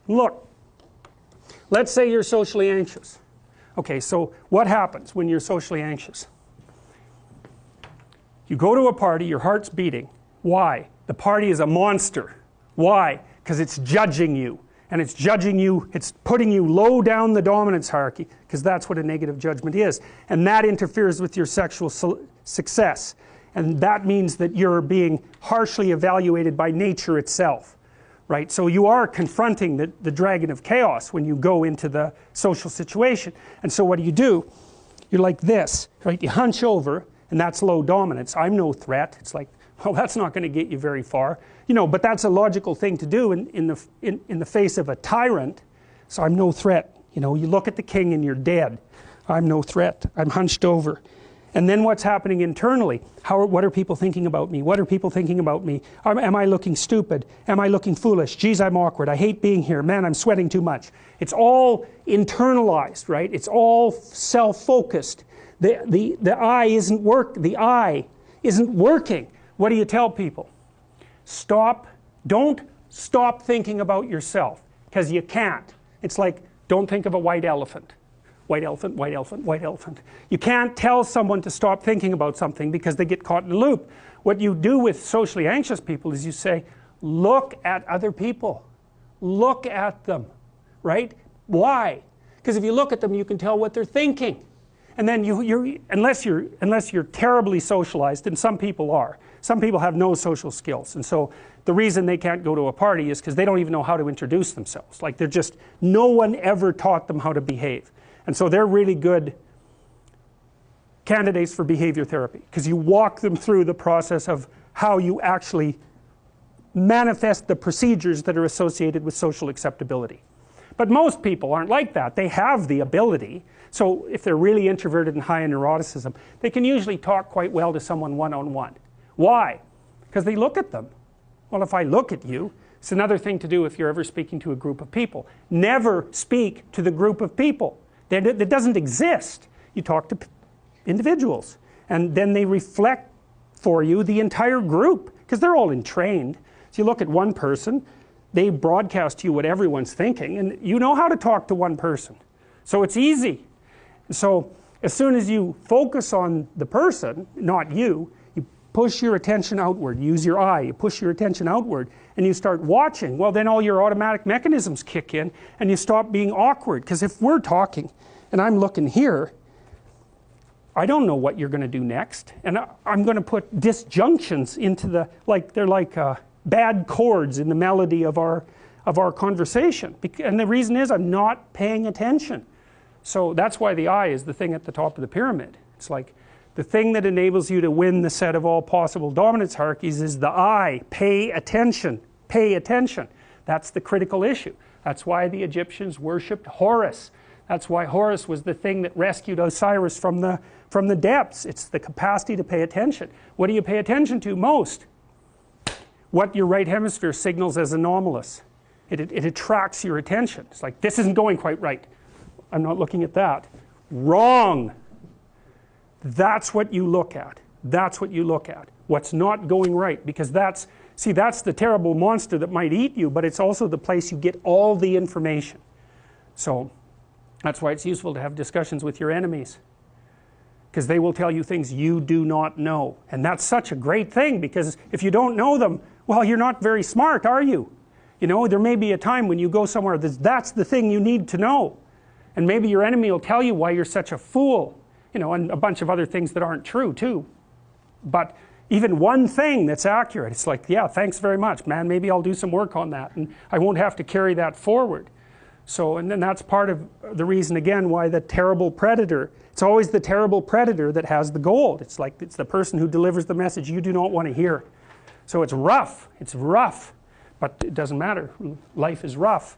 Look, let's say you're socially anxious. Okay, so what happens when you're socially anxious? You go to a party, your heart's beating. Why? The party is a monster. Why? Because it's judging you. And it's judging you, it's putting you low down the dominance hierarchy, because that's what a negative judgment is. And that interferes with your sexual success. And that means that you're being harshly evaluated by nature itself. Right? So you are confronting the dragon of chaos when you go into the social situation. And so what do? You're like this, right? You hunch over, and that's low dominance. I'm no threat. It's like, well, that's not going to get you very far. You know, but that's a logical thing to do in the face of a tyrant. So I'm no threat. You know, you look at the king and you're dead. I'm no threat. I'm hunched over. And then what's happening internally? What are people thinking about me? What are people thinking about me? Am I looking stupid? Am I looking foolish? Geez, I'm awkward. I hate being here. Man, I'm sweating too much. It's all internalized, right? It's all self-focused. The eye isn't working. What do you tell people? Don't stop thinking about yourself, because you can't. It's like, don't think of a white elephant. White elephant, white elephant, white elephant. You can't tell someone to stop thinking about something because they get caught in a loop. What you do with socially anxious people is you say, look at other people. Look at them, right? Why? Because if you look at them, you can tell what they're thinking. And then unless you're terribly socialized, and some people are. Some people have no social skills, and so the reason they can't go to a party is because they don't even know how to introduce themselves. Like no one ever taught them how to behave. And so they're really good candidates for behavior therapy, because you walk them through the process of how you actually manifest the procedures that are associated with social acceptability. But most people aren't like that. They have the ability. So if they're really introverted and high in neuroticism, they can usually talk quite well to someone one-on-one. Why? Because they look at them. Well, if I look at you, it's another thing to do if you're ever speaking to a group of people. Never speak to the group of people. That doesn't exist. You talk to individuals, and then they reflect for you the entire group, because they're all entrained. So you look at one person, they broadcast to you what everyone's thinking, and you know how to talk to one person. So it's easy. So as soon as you focus on the person, not you, you push your attention outward, use your eye, you push your attention outward, and you start watching. Well, then all your automatic mechanisms kick in, and you stop being awkward. Because if we're talking and I'm looking here, I don't know what you're going to do next, and I'm going to put disjunctions into they're like bad chords in the melody of our conversation. And the reason is I'm not paying attention. So that's why the eye is the thing at the top of the pyramid. It's like the thing that enables you to win the set of all possible dominance hierarchies is the eye. Pay attention. Pay attention. That's the critical issue. That's why the Egyptians worshipped Horus. That's why Horus was the thing that rescued Osiris from the depths. It's the capacity to pay attention. What do you pay attention to most? What your right hemisphere signals as anomalous. It attracts your attention. It's like, this isn't going quite right. I'm not looking at that. Wrong. That's what you look at. That's what you look at. What's not going right. Because that's the terrible monster that might eat you, but it's also the place you get all the information. So that's why it's useful to have discussions with your enemies, because they will tell you things you do not know. And that's such a great thing, because if you don't know them, well, you're not very smart, are you? You know, there may be a time when you go somewhere that's the thing you need to know. And maybe your enemy will tell you why you're such a fool, you know, and a bunch of other things that aren't true too. But even one thing that's accurate, it's like, yeah, thanks very much, man, maybe I'll do some work on that, and I won't have to carry that forward. So, and then that's part of the reason, again, why the terrible predator, it's always the terrible predator that has the gold. It's like, it's the person who delivers the message you do not want to hear. So it's rough, but it doesn't matter. Life is rough.